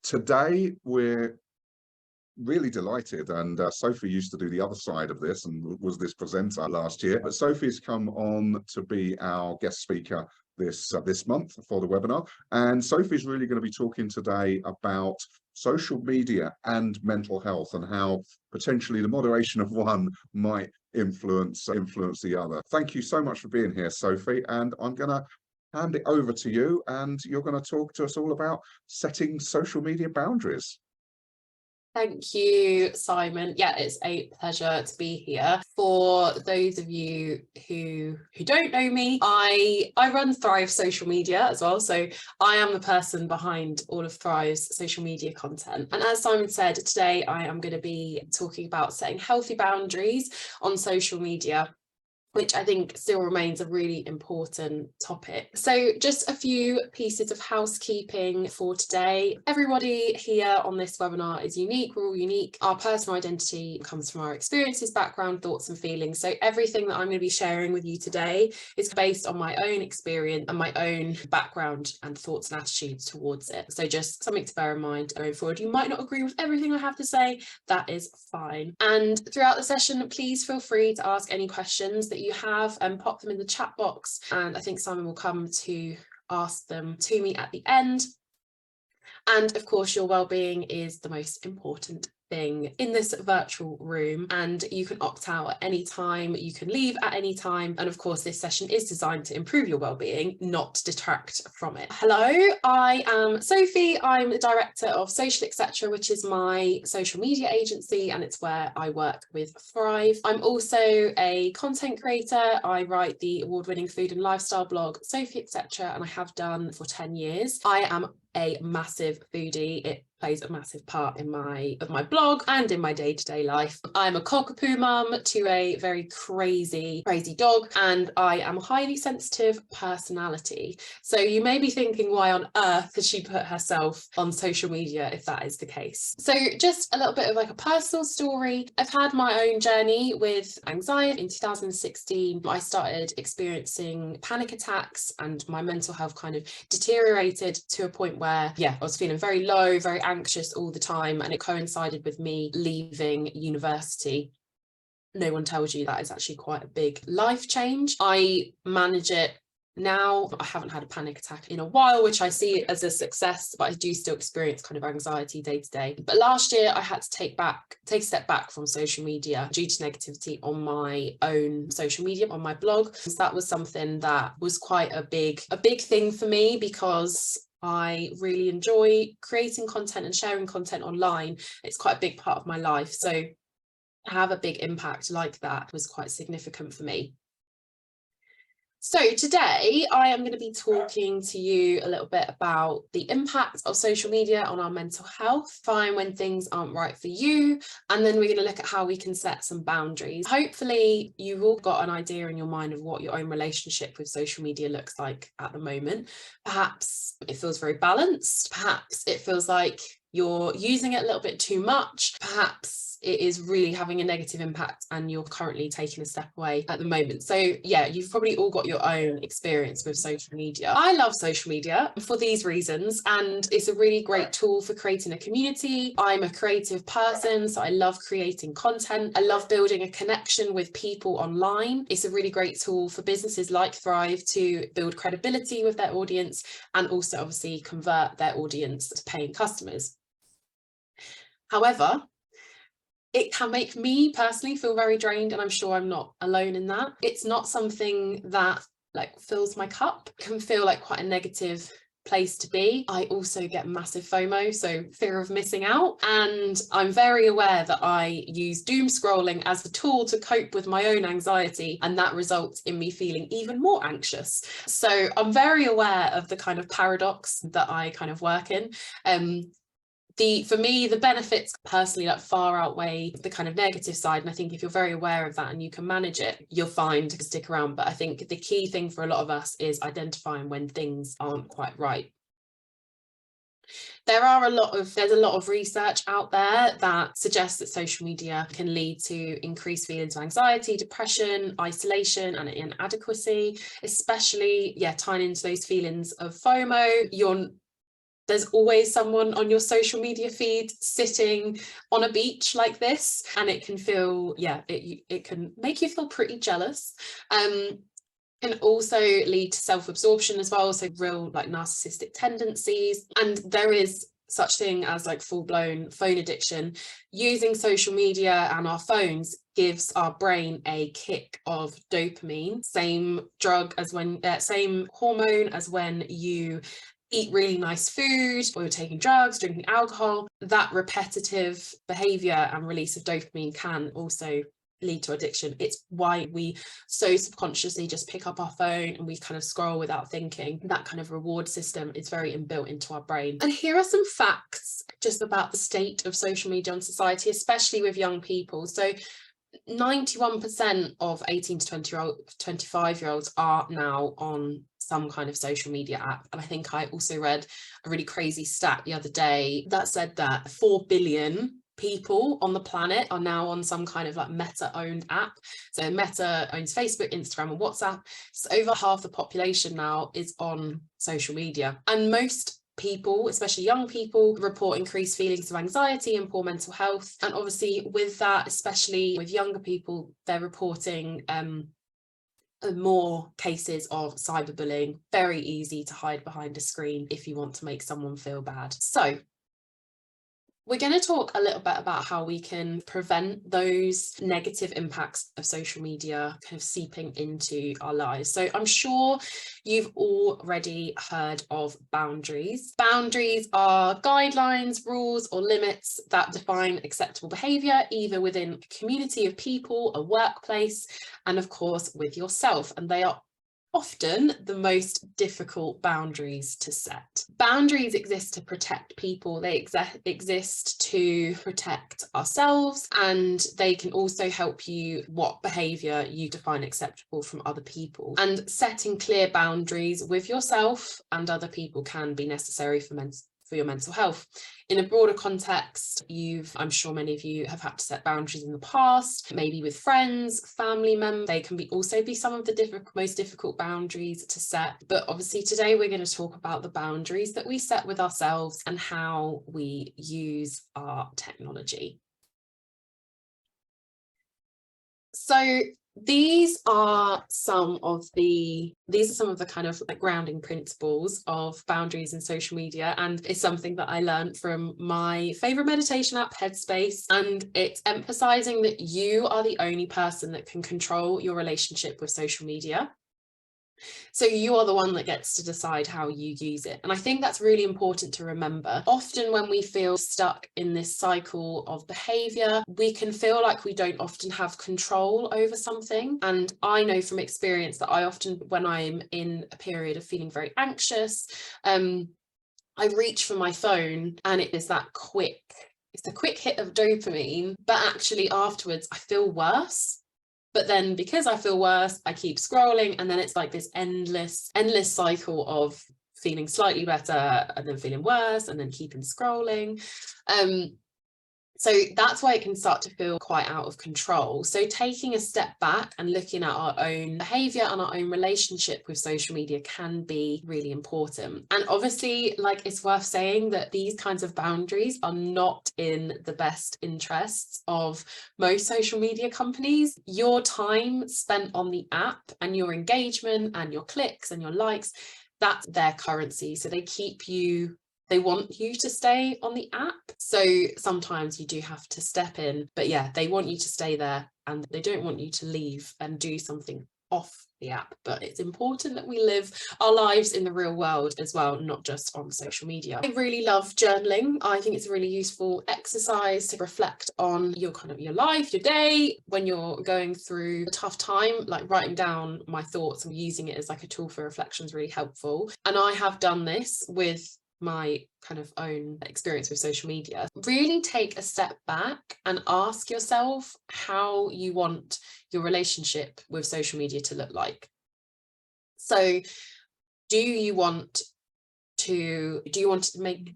Today, we're really delighted, and Sophie used to do the other side of this and was this presenter last year. But Sophie's come on to be our guest speaker this month for the webinar. And Sophie's really going to be talking today about social media and mental health and how potentially the moderation of one might influence the other. Thank you so much for being here, Sophie, and I'm going to hand it over to you, and you're going to talk to us all about setting social media boundaries. Thank you, Simon. Yeah, it's a pleasure to be here. For those of you who don't know me, I run Thrive social media as well. So I am the person behind all of Thrive's social media content. And as Simon said, today I am going to be talking about setting healthy boundaries on social media, which I think still remains a really important topic. So just a few pieces of housekeeping for today. Everybody here on this webinar is unique. We're all unique. Our personal identity comes from our experiences, background, thoughts and feelings. So everything that I'm going to be sharing with you today is based on my own experience and my own background and thoughts and attitudes towards it. So just something to bear in mind going forward. You might not agree with everything I have to say. That is fine. And throughout the session, please feel free to ask any questions that you have and pop them in the chat box, and I think Simon will come to ask them to me at the end. And of course, your well-being is the most important thing in this virtual room, and you can opt out at any time, you can leave at any time, and of course this session is designed to improve your well-being, not detract from it. Hello, I am Sophie. I'm the director of Social Etc, which is my social media agency, and it's where I work with Thrive. I'm also a content creator. I write the award-winning food and lifestyle blog Sophie Etc, and I have done for 10 years. I am a massive foodie. It plays a massive part in my blog and in my day-to-day life. I'm a cockapoo mum to a very crazy dog, and I am a highly sensitive personality. So you may be thinking, why on earth has she put herself on social media if that is the case? So just a little bit of like a personal story. I've had my own journey with anxiety. In 2016, I started experiencing panic attacks and my mental health kind of deteriorated to a point where, I was feeling very low, very anxious all the time, and it coincided with me leaving university. No one tells you that is actually quite a big life change. I manage it now. I haven't had a panic attack in a while, which I see as a success, but I do still experience kind of anxiety day to day. But last year I had to take a step back from social media due to negativity on my own social media, on my blog. So that was something that was quite a big thing for me, because I really enjoy creating content and sharing content online. It's quite a big part of my life. So to have a big impact like that was quite significant for me. So today I am going to be talking to you a little bit about the impact of social media on our mental health, find when things aren't right for you, and then we're going to look at how we can set some boundaries. Hopefully you've all got an idea in your mind of what your own relationship with social media looks like at the moment. Perhaps it feels very balanced, perhaps it feels like you're using it a little bit too much, perhaps it is really having a negative impact and you're currently taking a step away at the moment. So yeah, you've probably all got your own experience with social media. I love social media for these reasons, and it's a really great tool for creating a community. I'm a creative person, so I love creating content. I love building a connection with people online. It's a really great tool for businesses like Thrive to build credibility with their audience and also obviously convert their audience to paying customers. However, it can make me personally feel very drained, and I'm sure I'm not alone in that. It's not something that like fills my cup. It can feel like quite a negative place to be. I also get massive FOMO, so fear of missing out, and I'm very aware that I use doom scrolling as a tool to cope with my own anxiety, and that results in me feeling even more anxious. So I'm very aware of the kind of paradox that I kind of work in. For me, the benefits personally like far outweigh the kind of negative side, and I think if you're very aware of that and you can manage it, you'll find to stick around. But I think the key thing for a lot of us is identifying when things aren't quite right. There's a lot of research out there that suggests that social media can lead to increased feelings of anxiety, depression, isolation, and inadequacy, especially tying into those feelings of FOMO. there's always someone on your social media feed sitting on a beach like this, and it can feel, it can make you feel pretty jealous. Can also lead to self-absorption as well, so real like narcissistic tendencies. And there is such thing as like full-blown phone addiction. Using social media and our phones gives our brain a kick of dopamine, same drug as when same hormone as when you eat really nice food, or you're taking drugs, drinking alcohol. That repetitive behavior and release of dopamine can also lead to addiction. It's why we so subconsciously just pick up our phone and we kind of scroll without thinking. That kind of reward system is very inbuilt into our brain. And here are some facts just about the state of social media on society, especially with young people. So 91% of 18 to 25-year-olds are now on some kind of social media app. And I think I also read a really crazy stat the other day that said that 4 billion people on the planet are now on some kind of like Meta-owned app. So Meta owns Facebook, Instagram, and WhatsApp. So over half the population now is on social media. And most people, especially young people, report increased feelings of anxiety and poor mental health. And obviously with that, especially with younger people, they're reporting more cases of cyberbullying. Very easy to hide behind a screen if you want to make someone feel bad. So we're going to talk a little bit about how we can prevent those negative impacts of social media kind of seeping into our lives. So I'm sure you've already heard of boundaries. Boundaries are guidelines, rules, or limits that define acceptable behaviour, either within a community of people, a workplace, and of course with yourself. And they are often the most difficult boundaries to set. Boundaries exist to protect people, they exist to protect ourselves, and they can also help you what behaviour you define acceptable from other people. And setting clear boundaries with yourself and other people can be necessary for your mental health. In a broader context, I'm sure many of you have had to set boundaries in the past, maybe with friends, family members. They can also be some of the most difficult boundaries to set. But obviously today we're going to talk about the boundaries that we set with ourselves and how we use our technology. So these are some of the kind of like grounding principles of boundaries in social media, and it's something that I learned from my favorite meditation app, Headspace. And it's emphasizing that you are the only person that can control your relationship with social media. So you are the one that gets to decide how you use it. And I think that's really important to remember. Often when we feel stuck in this cycle of behavior, we can feel like we don't often have control over something. And I know from experience that I often, when I'm in a period of feeling very anxious, I reach for my phone and it is that quick, it's a quick hit of dopamine, but actually afterwards I feel worse. But then because I feel worse, I keep scrolling, and then it's like this endless cycle of feeling slightly better and then feeling worse and then keeping scrolling. So that's why it can start to feel quite out of control. So taking a step back and looking at our own behaviour and our own relationship with social media can be really important. And obviously, like, it's worth saying that these kinds of boundaries are not in the best interests of most social media companies. Your time spent on the app and your engagement and your clicks and your likes, that's their currency. So they want you to stay on the app. So sometimes you do have to step in, but yeah, they want you to stay there and they don't want you to leave and do something off the app. But it's important that we live our lives in the real world as well, not just on social media. I really love journaling. I think it's a really useful exercise to reflect on your life, your day, when you're going through a tough time. Like, writing down my thoughts and using it as like a tool for reflection is really helpful. And I have done this with my kind of own experience with social media. Really take a step back and ask yourself how you want your relationship with social media to look like. So do you want to make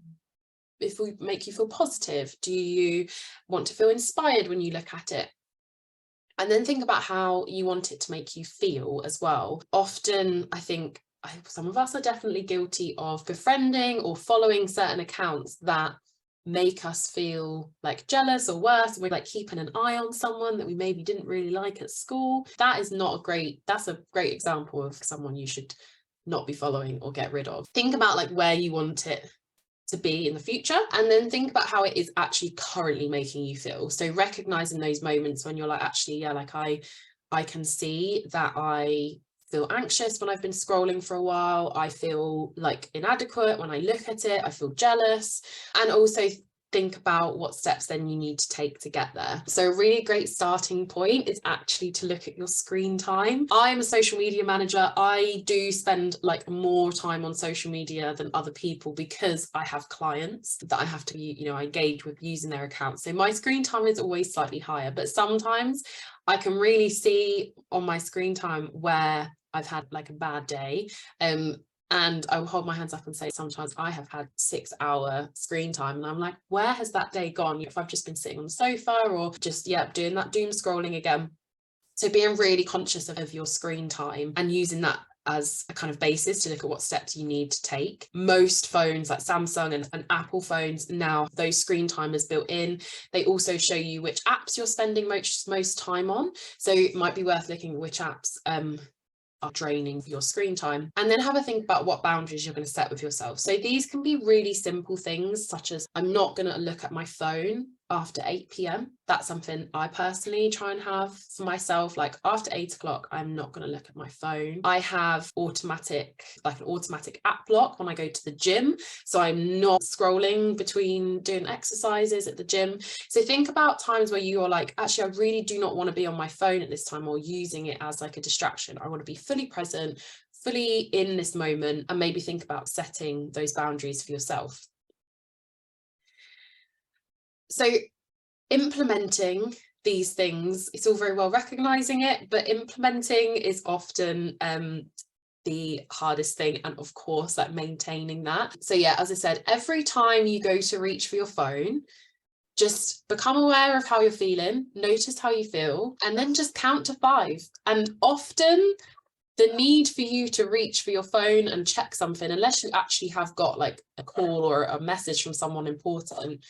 you feel positive? Do you want to feel inspired when you look at it? And then think about how you want it to make you feel as well. Often I think some of us are definitely guilty of befriending or following certain accounts that make us feel like jealous or worse. We're like keeping an eye on someone that we maybe didn't really like at school. That's a great example of someone you should not be following or get rid of. Think about like where you want it to be in the future, and then think about how it is actually currently making you feel. So recognizing those moments when you're like, actually, yeah, like I can see that I feel anxious when I've been scrolling for a while. I feel like inadequate when I look at it. I feel jealous. And also think about what steps then you need to take to get there. So a really great starting point is actually to look at your screen time. I'm a social media manager. I do spend like more time on social media than other people because I have clients that I have to, I engage with using their accounts. So my screen time is always slightly higher, but sometimes I can really see on my screen time where I've had like a bad day. And I will hold my hands up and say, sometimes I have had 6-hour screen time and I'm like, where has that day gone? If I've just been sitting on the sofa or just, doing that doom scrolling again. So being really conscious of your screen time and using that as a kind of basis to look at what steps you need to take. Most phones like Samsung and Apple phones now, those screen timers built in. They also show you which apps you're spending most time on. So it might be worth looking at which apps are draining your screen time, and then have a think about what boundaries you're going to set with yourself. So these can be really simple things, such as I'm not going to look at my phone after 8 p.m. That's something I personally try and have for myself. Like after 8 o'clock, I'm not going to look at my phone. I have an automatic app block when I go to the gym. So I'm not scrolling between doing exercises at the gym. So think about times where you are like, actually, I really do not want to be on my phone at this time or using it as like a distraction. I want to be fully present, fully in this moment, and maybe think about setting those boundaries for yourself. So implementing these things, it's all very well recognizing it, but implementing is often the hardest thing, and of course like maintaining that. So yeah, as I said, every time you go to reach for your phone, just become aware of how you're feeling, notice how you feel, and then just count to 5. And often the need for you to reach for your phone and check something, unless you actually have got like a call or a message from someone important,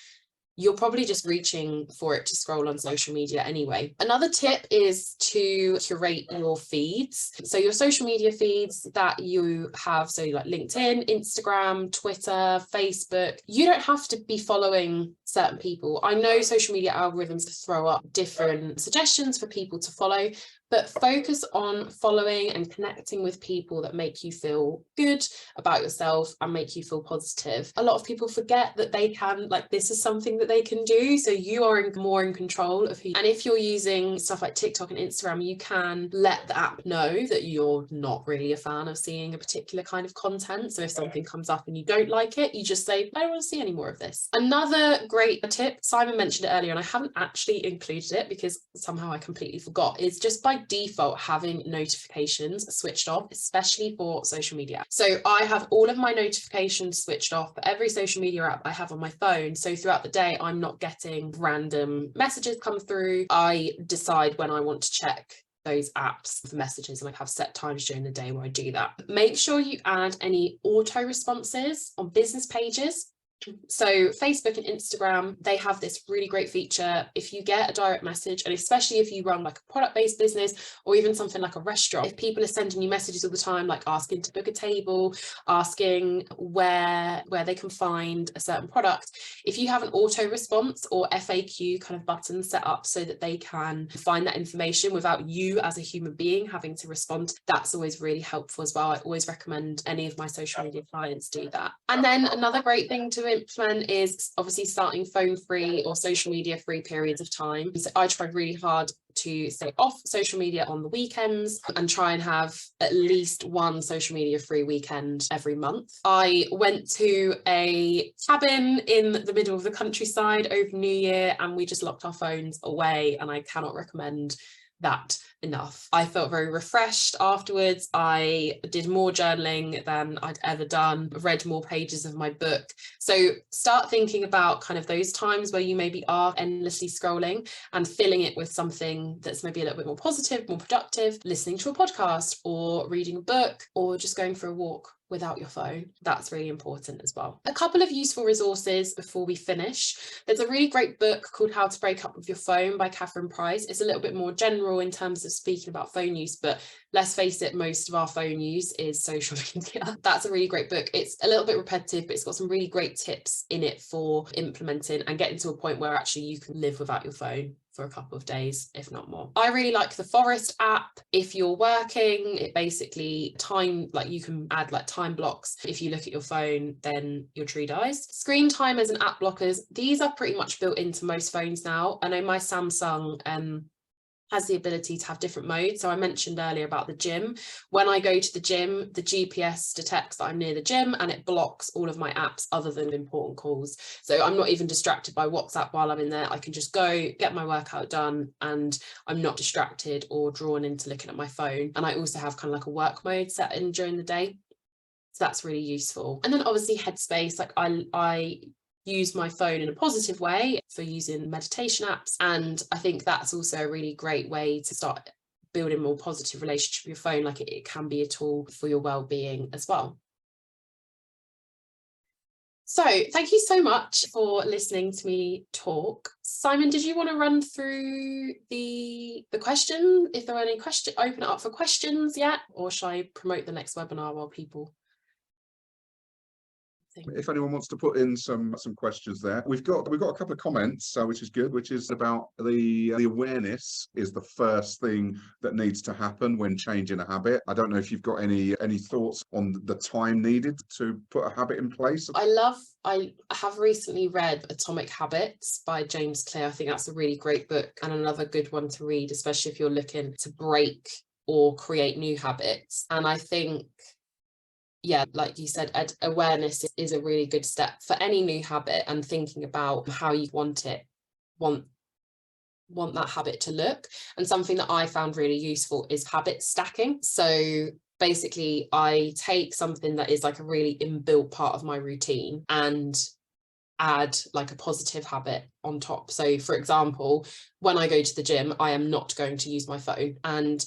you're probably just reaching for it to scroll on social media anyway. Another tip is to curate your feeds. So your social media feeds that you have, so like LinkedIn, Instagram, Twitter, Facebook, you don't have to be following certain people. I know social media algorithms throw up different suggestions for people to follow, but focus on following and connecting with people that make you feel good about yourself and make you feel positive. A lot of people forget that they can, like, this is something that they can do. So you are more in control of who, and if you're using stuff like TikTok and Instagram, you can let the app know that you're not really a fan of seeing a particular kind of content. So if something comes up and you don't like it, you just say, I don't want to see any more of this. Another great tip, Simon mentioned it earlier, and I haven't actually included it because somehow I completely forgot, is just by default having notifications switched off, especially for social media. So I have all of my notifications switched off for every social media app I have on my phone. So throughout the day, I'm not getting random messages come through. I decide when I want to check those apps for messages, and I have set times during the day where I do that. Make sure you add any auto responses on business pages. So Facebook and Instagram, they have this really great feature. If you get a direct message, and especially if you run like a product-based business or even something like a restaurant, if people are sending you messages all the time, like asking to book a table, asking where they can find a certain product, if you have an auto response or FAQ kind of button set up so that they can find that information without you as a human being having to respond, that's always really helpful as well. I always recommend any of my social media clients do that. And then another great thing to implement is obviously starting phone free or social media free periods of time. So I try really hard to stay off social media on the weekends and try and have at least one social media free weekend every month. I went to a cabin in the middle of the countryside over New Year and we just locked our phones away, and I cannot recommend that enough. I felt very refreshed afterwards. I did more journaling than I'd ever done, read more pages of my book. So start thinking about kind of those times where you maybe are endlessly scrolling and filling it with something that's maybe a little bit more positive, more productive, listening to a podcast or reading a book or just going for a walk without your phone. That's really important as well. A couple of useful resources before we finish. There's a really great book called How to Break Up with Your Phone by Catherine Price. It's a little bit more general in terms of speaking about phone use, but let's face it, most of our phone use is social media. That's a really great book. It's a little bit repetitive, but it's got some really great tips in it for implementing and getting to a point where actually you can live without your phone for a couple of days, if not more. I really like the Forest app. If you're working, it basically you can add like time blocks. If you look at your phone, then your tree dies. Screen timers and app blockers, these are pretty much built into most phones now. I know my Samsung has the ability to have different modes. So I mentioned earlier about the gym. When I go to the gym, the GPS detects that I'm near the gym and it blocks all of my apps other than important calls. So I'm not even distracted by WhatsApp while I'm in there. I can just go get my workout done and I'm not distracted or drawn into looking at my phone. And I also have kind of like a work mode set in during the day. So that's really useful. And then obviously Headspace, like I use my phone in a positive way for using meditation apps, and I think that's also a really great way to start building more positive relationship with your phone. Like it can be a tool for your well-being as well. So thank you so much for listening to me talk. Simon, did you want to run through the question, if there are any questions, open it up for questions yet, or shall I promote the next webinar while people think? If anyone wants to put in some questions there, we've got a couple of comments, which is good, which is about the awareness is the first thing that needs to happen when changing a habit. I don't know if you've got any thoughts on the time needed to put a habit in place. I have recently read Atomic Habits by James Clear. I think that's a really great book and another good one to read, especially if you're looking to break or create new habits. And I think, yeah, like you said, awareness is a really good step for any new habit, and thinking about how you want that habit to look. And something that I found really useful is habit stacking. So basically I take something that is like a really inbuilt part of my routine and add like a positive habit on top. So for example, when I go to the gym, I am not going to use my phone, and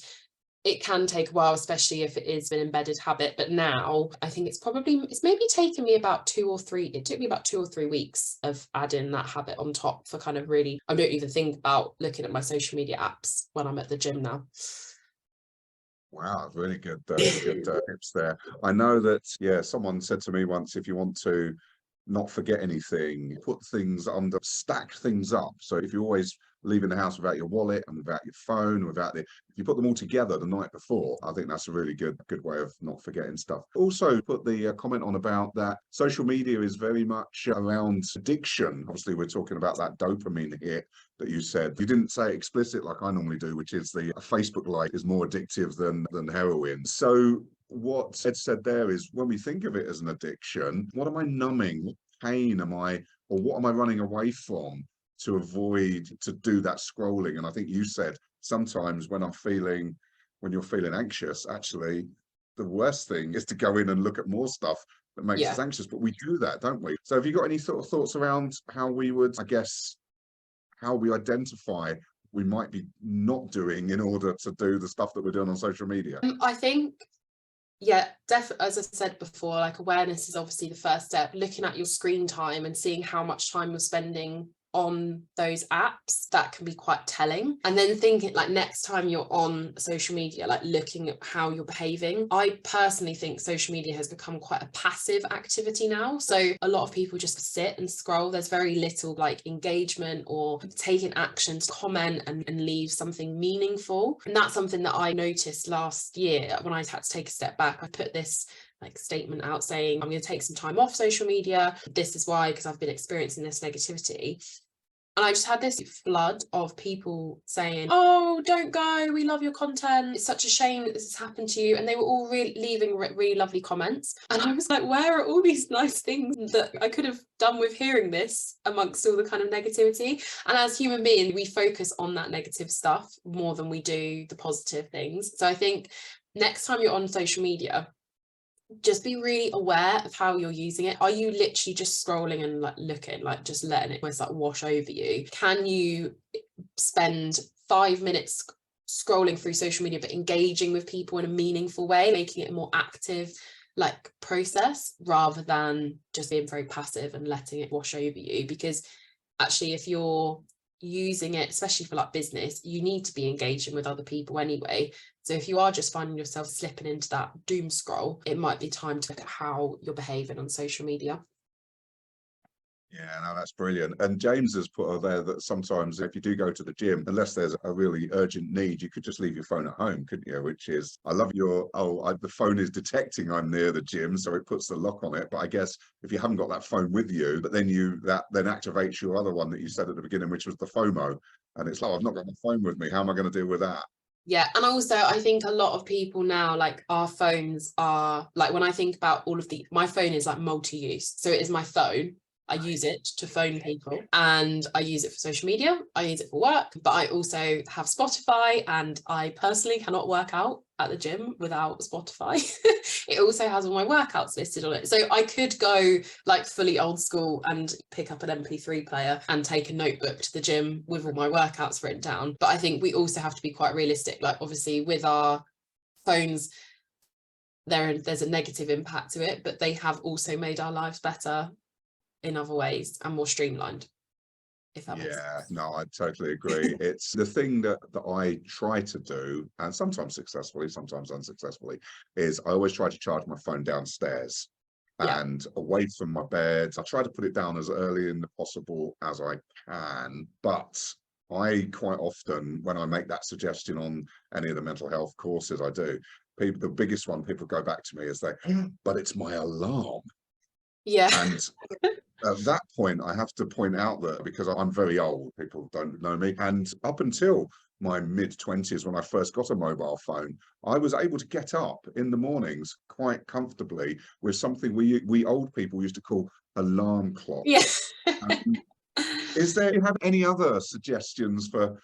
it can take a while, especially if it is an embedded habit. But now I think it's maybe taken me about 2 or 3, it took me about 2 or 3 weeks of adding that habit on top for kind of really, I don't even think about looking at my social media apps when I'm at the gym now. Wow, really good tips there. I know that, yeah, someone said to me once, if you want to not forget anything, put things under, stack things up. So if you're always leaving the house without your wallet and without your phone, if you put them all together the night before, I think that's a really good way of not forgetting stuff. Also put the comment on about that social media is very much around addiction. Obviously we're talking about that dopamine hit that you said. You didn't say explicit like I normally do, which is a Facebook like is more addictive than heroin. So what Ed said there is, when we think of it as an addiction, what am I numbing? What pain what am I running away from to avoid to do that scrolling? And I think you said sometimes when you're feeling anxious, actually the worst thing is to go in and look at more stuff that makes us anxious. But we do that, don't we? So have you got any sort of thoughts around how we would, I guess, how we identify we might be not doing in order to do the stuff that we're doing on social media? I think, yeah, definitely, as I said before, like awareness is obviously the first step. Looking at your screen time and seeing how much time you're spending on those apps, that can be quite telling. And then thinking like next time you're on social media, like looking at how you're behaving. I personally think social media has become quite a passive activity now. So a lot of people just sit and scroll. There's very little like engagement or taking action to comment and leave something meaningful. And that's something that I noticed last year when I had to take a step back. I put this like statement out saying I'm going to take some time off social media. This is why, because I've been experiencing this negativity. And I just had this flood of people saying, oh, don't go, we love your content, it's such a shame that this has happened to you. And they were all leaving really lovely comments. And I was like, where are all these nice things that I could have done with hearing this amongst all the kind of negativity? And as human beings, we focus on that negative stuff more than we do the positive things. So I think next time you're on social media, just be really aware of how you're using it. Are you literally just scrolling and like looking, like just letting it almost like wash over you? Can you spend 5 minutes scrolling through social media but engaging with people in a meaningful way, making it a more active like process rather than just being very passive and letting it wash over you? Because actually, if you're using it, especially for like business, you need to be engaging with other people anyway. So if you are just finding yourself slipping into that doom scroll, it might be time to look at how you're behaving on social media. Yeah, no, that's brilliant. And James has put there that sometimes if you do go to the gym, unless there's a really urgent need, you could just leave your phone at home, couldn't you? Which is, I love your, the phone is detecting I'm near the gym, so it puts the lock on it. But I guess if you haven't got that phone with you, but then that then activates your other one that you said at the beginning, which was the FOMO. And it's like, I've not got my phone with me. How am I going to deal with that? Yeah, and also I think a lot of people now, like our phones are like, when I think about all of my phone is like multi-use. So it is my phone. I use it to phone people and I use it for social media. I use it for work, but I also have Spotify, and I personally cannot work out at the gym without Spotify. It also has all my workouts listed on it. So I could go like fully old school and pick up an MP3 player and take a notebook to the gym with all my workouts written down. But I think we also have to be quite realistic. Like obviously with our phones, there's a negative impact to it, but they have also made our lives better in other ways and more streamlined, if that makes sense. No, I totally agree. It's the thing that I try to do, and sometimes successfully, sometimes unsuccessfully, is I always try to charge my phone downstairs and away from my bed. I try to put it down as early in the possible as I can, but I quite often, when I make that suggestion on any of the mental health courses I do, the biggest one people go back to me is but it's my alarm. Yeah. And at that point, I have to point out that because I'm very old, people don't know me. And up until my mid-20s, when I first got a mobile phone, I was able to get up in the mornings quite comfortably with something we old people used to call alarm clock. Yeah. Do you have any other suggestions for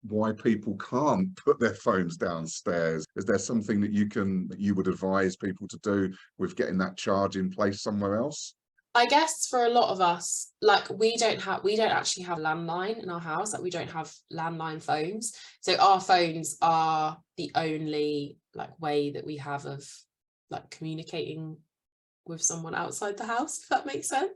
why people can't put their phones downstairs? Is there something that you would advise people to do with getting that charge in place somewhere else? I guess for a lot of us, like we don't actually have a landline in our house. Like we don't have landline phones. So our phones are the only like way that we have of like communicating with someone outside the house, if that makes sense.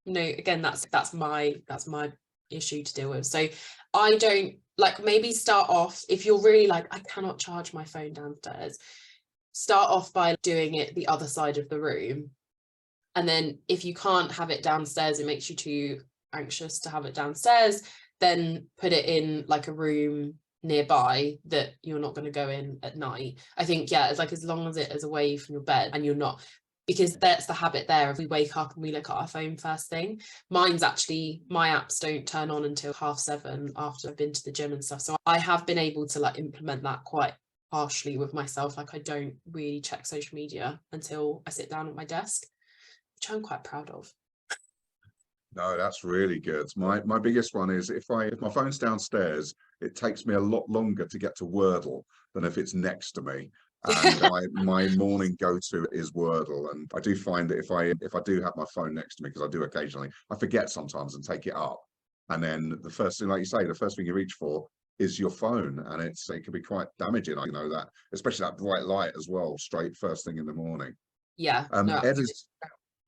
Again, that's my issue to deal with. So I don't like, maybe start off, if you're really like, I cannot charge my phone downstairs, start off by doing it the other side of the room. And then if you can't have it downstairs, it makes you too anxious to have it downstairs, then put it in like a room nearby that you're not going to go in at night. I think, yeah, it's like as long as it is away from your bed and you're not, because that's the habit there. If we wake up and we look at our phone first thing, my apps don't turn on until 7:30 after I've been to the gym and stuff. So I have been able to like implement that quite harshly with myself. Like I don't really check social media until I sit down at my desk, which I'm quite proud of. No, that's really good. My biggest one is if my phone's downstairs, it takes me a lot longer to get to Wordle than if it's next to me. And my morning go-to is Wordle. And I do find that if I do have my phone next to me, because I do occasionally, I forget sometimes and take it up. And then the first thing, like you say, the first thing you reach for is your phone, and it can be quite damaging. I know that, especially that bright light as well, straight first thing in the morning. Yeah. No,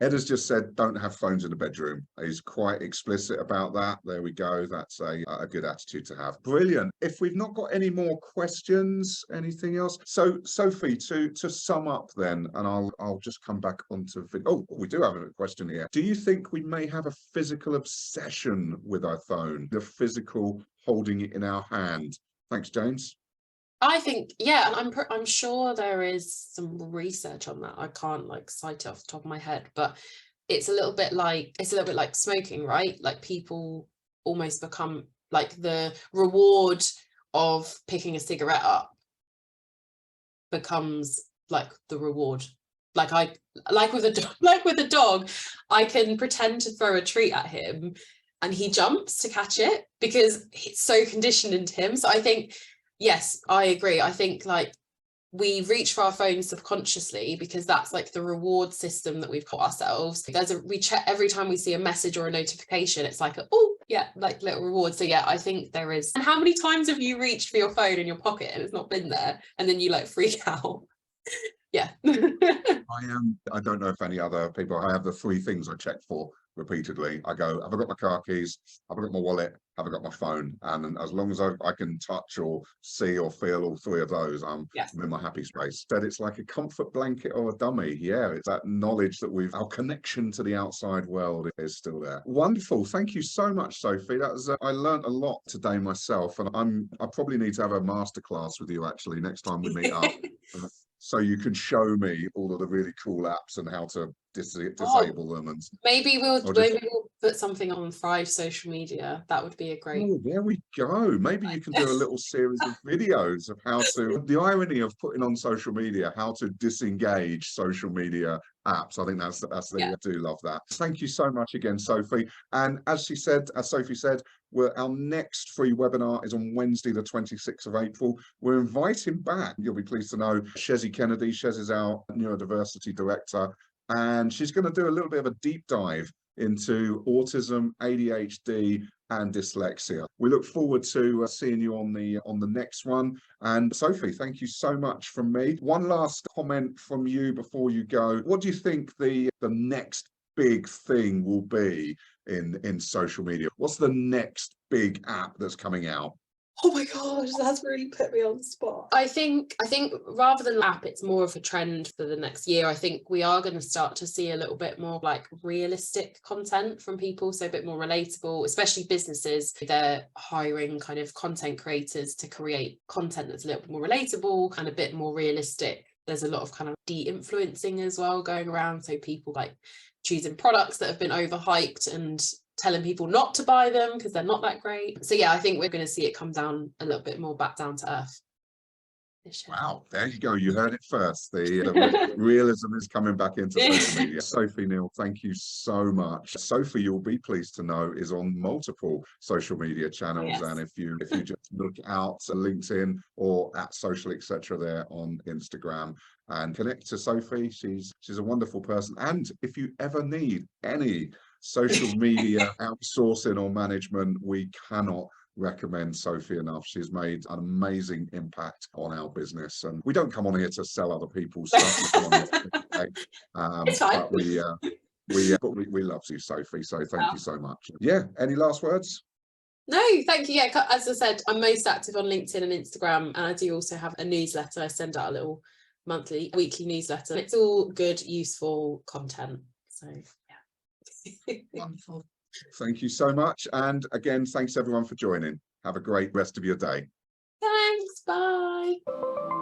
Ed has just said, don't have phones in the bedroom. He's quite explicit about that. There we go. That's a good attitude to have. Brilliant. If we've not got any more questions, anything else? So, Sophie, to sum up then, and I'll just come back onto, we do have a question here. Do you think we may have a physical obsession with our phone, the physical holding it in our hand? Thanks, James. I think, yeah, and I'm sure there is some research on that. I can't like cite it off the top of my head, but it's a little bit like smoking, right? Like people almost become like the reward of picking a cigarette up becomes like the reward. Like with a dog, I can pretend to throw a treat at him and he jumps to catch it because it's so conditioned into him. So I think, yes, I agree. I think like we reach for our phones subconsciously because that's like the reward system that we've got ourselves. We check every time we see a message or a notification, it's like, oh yeah, like little reward. So yeah, I think there is. And how many times have you reached for your phone in your pocket and it's not been there and then you like freak out? Yeah. I don't know if any other people, I have the three things I check for repeatedly. I go, have I got my car keys? Have I got my wallet? Have I got my phone? And as long as I can touch or see or feel all three of those, I'm in my happy space. That it's like a comfort blanket or a dummy. Yeah, it's that knowledge that our connection to the outside world is still there. Wonderful. Thank you so much, Sophie. That was I learned a lot today myself, and I probably need to have a masterclass with you actually next time we meet up. So you can show me all of the really cool apps and how to disable them. And maybe we'll put something on Thrive social media. That would be a great. Oh, there we go. Maybe you can do a little series of videos of how to. The irony of putting on social media, how to disengage social media apps. I think that's I do love that. Thank you so much again, Sophie. And as Sophie said, our next free webinar is on Wednesday, the 26th of April. We're inviting back, you'll be pleased to know, Shezzy Kennedy. Shez is our Neurodiversity Director, and she's going to do a little bit of a deep dive into autism, ADHD, and dyslexia. We look forward to seeing you on the next one. And Sophie, thank you so much from me. One last comment from you before you go. What do you think the next big thing will be in social media? What's the next big app that's coming out? Oh my gosh, that's really put me on the spot. I think rather than app, it's more of a trend for the next year. I think we are going to start to see a little bit more like realistic content from people, so a bit more relatable, especially businesses. They're hiring kind of content creators to create content that's a little bit more relatable, kind of a bit more realistic. There's a lot of kind of de-influencing as well going around, so people like choosing products that have been overhyped and telling people not to buy them because they're not that great. So yeah, I think we're going to see it come down a little bit more back down to earth. Wow, there you go. You heard it first. The realism is coming back into social media. Sophie Neal, thank you so much. Sophie, you'll be pleased to know, is on multiple social media channels. Yes. And if you just look out to LinkedIn or at social, etc., there on Instagram, and connect to Sophie. She's a wonderful person. And if you ever need any social media outsourcing or management, we cannot recommend Sophie enough. She's made an amazing impact on our business, and we don't come on here to sell other people's stuff. But we love you, Sophie. So thank you so much. Yeah. Any last words? No, thank you. Yeah, as I said, I'm most active on LinkedIn and Instagram, and I do also have a newsletter. I send out a little weekly newsletter. It's all good, useful content. So yeah. Wonderful. Thank you so much. And again, thanks everyone for joining. Have a great rest of your day. Thanks. Bye.